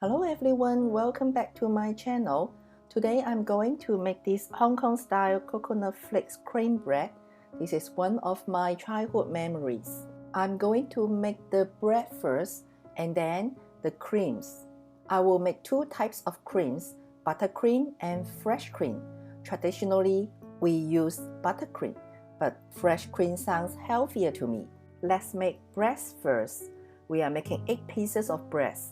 Hello everyone, welcome back to my channel. Today I'm going to make this Hong Kong style coconut flakes cream bread. This is one of my childhood memories. I'm going to make the bread first and then the creams. I will make two types of creams, buttercream and fresh cream. Traditionally, we use buttercream, but fresh cream sounds healthier to me. Let's make breads first. We are making 8 pieces of breads.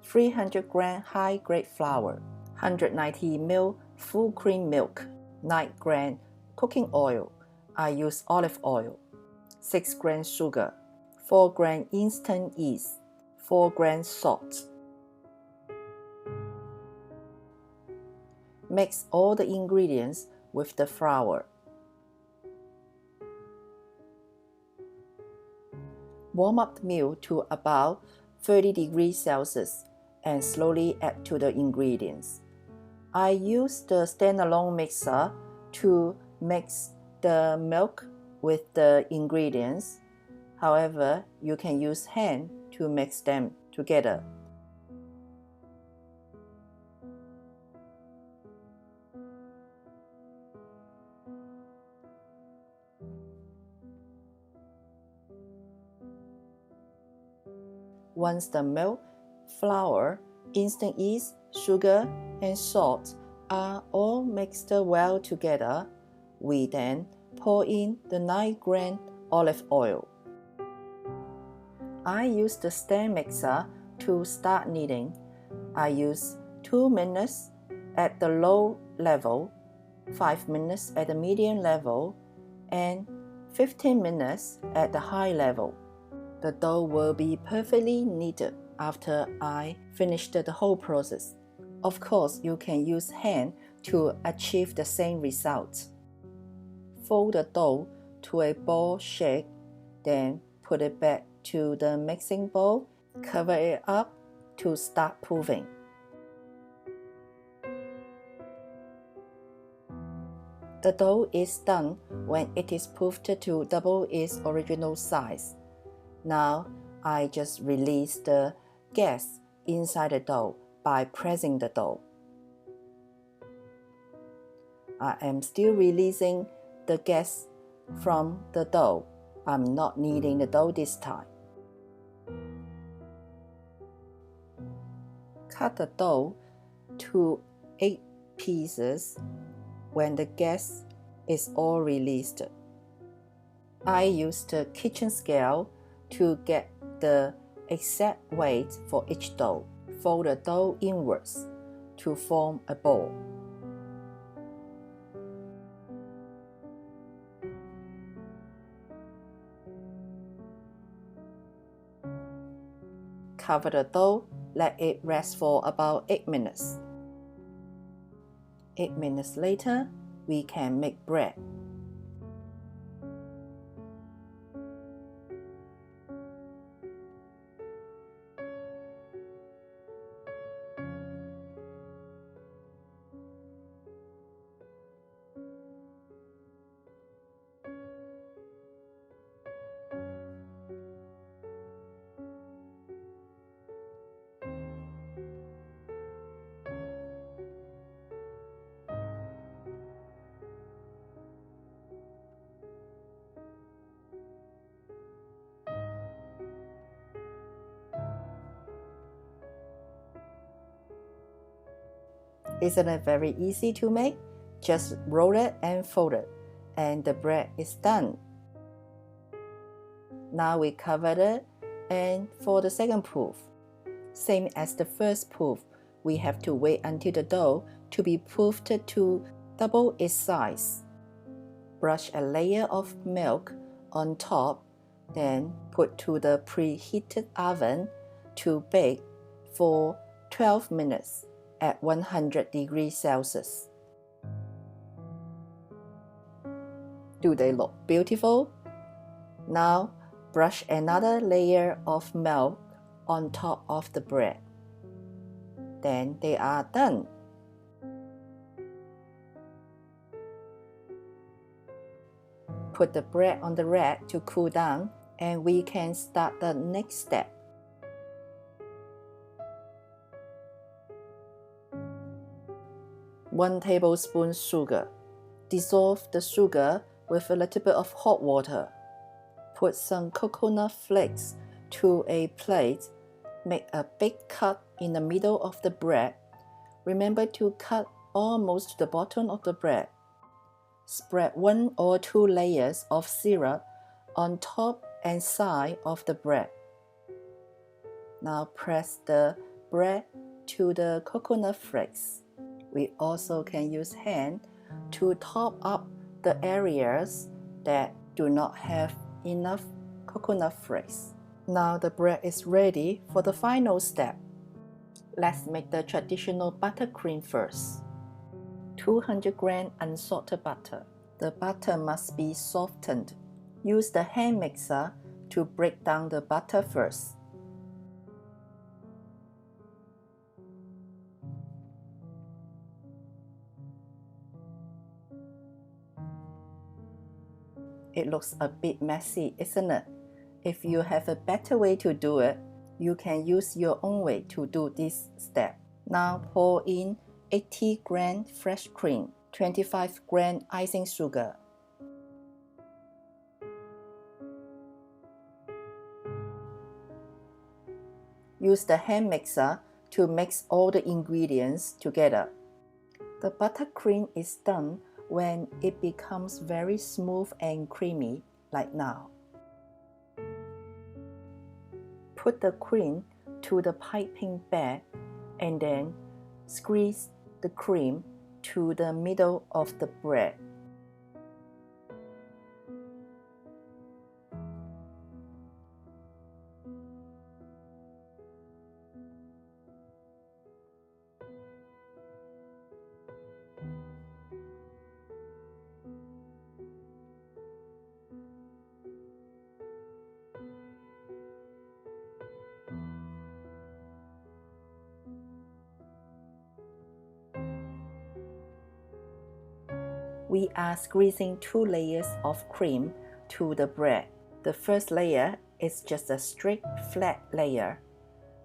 300 g high-grade flour, 190 ml full cream milk, 9 g cooking oil, I use olive oil, 6 g sugar, 4 g instant yeast, 4 g salt. Mix all the ingredients with the flour. Warm up the milk to about 30 degrees Celsius and slowly add to the ingredients. I use the standalone mixer to mix the milk with the ingredients. However, you can use hand to mix them together. Once the milk, flour, instant yeast, sugar, and salt are all mixed well together, we then pour in the 9 g olive oil. I use the stand mixer to start kneading. I use 2 minutes at the low level, 5 minutes at the medium level, and 15 minutes at the high level. The dough will be perfectly kneaded after I finished the whole process. Of course, you can use hand to achieve the same result. Fold the dough to a ball shape, then put it back to the mixing bowl, cover it up to start puffing. The dough is done when it is puffed to double its original size. Now, I just release the gas inside the dough by pressing the dough. I am still releasing the gas from the dough. I'm not kneading the dough this time. Cut the dough to 8 pieces when the gas is all released. I use the kitchen scale to get the exact weight for each dough. Fold the dough inwards to form a ball. Cover the dough, let it rest for about 8 minutes. 8 minutes later, we can make bread. Isn't it very easy to make? Just roll it and fold it, and the bread is done. Now we cover it, and for the second proof, same as the first proof, we have to wait until the dough to be proofed to double its size. Brush a layer of milk on top, then put to the preheated oven to bake for 12 minutes at 100 degrees Celsius. Do they look beautiful? Now, brush another layer of milk on top of the bread. Then they are done. Put the bread on the rack to cool down, and we can start the next step. 1 tablespoon sugar. Dissolve the sugar with a little bit of hot water. Put some coconut flakes to a plate. Make a big cut in the middle of the bread. Remember to cut almost to the bottom of the bread. Spread 1 or 2 layers of syrup on top and side of the bread. Now press the bread to the coconut flakes. We also can use hand to top up the areas that do not have enough coconut flakes. Now the bread is ready for the final step. Let's make the traditional buttercream first. 200 grams unsalted butter. The butter must be softened. Use the hand mixer to break down the butter first. It looks a bit messy, isn't it? If you have a better way to do it, you can use your own way to do this step. Now pour in 80 grams fresh cream, 25 grams icing sugar. Use the hand mixer to mix all the ingredients together. The buttercream is done when it becomes very smooth and creamy, like now. Put the cream to the piping bag and then squeeze the cream to the middle of the bread. We are squeezing 2 layers of cream to the bread. The first layer is just a straight flat layer.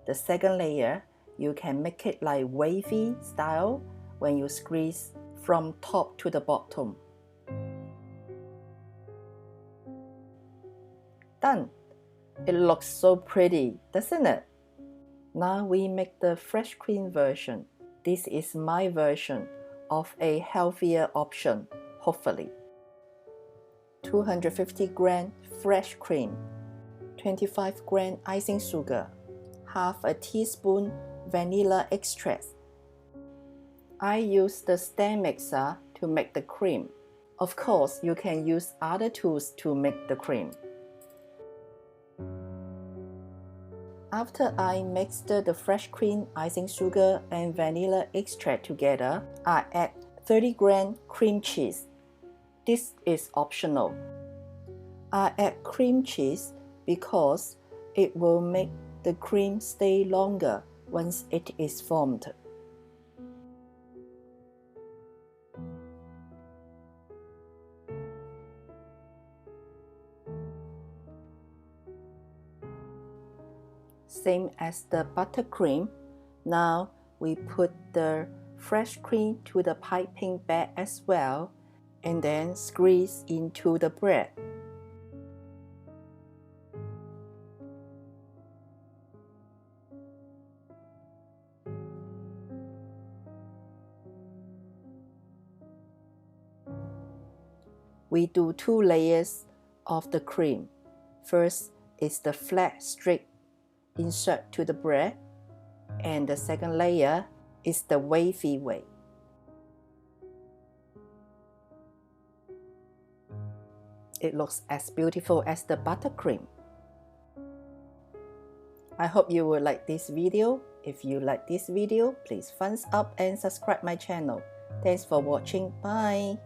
The second layer, you can make it like wavy style when you squeeze from top to the bottom. Done! It looks so pretty, doesn't it? Now we make the fresh cream version. This is my version of a healthier option, hopefully. 250 grams fresh cream, 25 grams icing sugar, half a teaspoon vanilla extract. I use the stand mixer to make the cream. Of course, you can use other tools to make the cream. After I mixed the fresh cream, icing sugar, and vanilla extract together, I add 30 grams cream cheese. This is optional. I add cream cheese because it will make the cream stay longer once it is formed. Same as the buttercream. Now we put the fresh cream to the piping bag as well, and then squeeze into the bread. We do 2 layers of the cream. First is the flat straight insert to the bread, and the second layer is the wavy way. It looks as beautiful as the buttercream. I hope you will like this video. If you like this video, please thumbs up and subscribe my channel. Thanks for watching. Bye.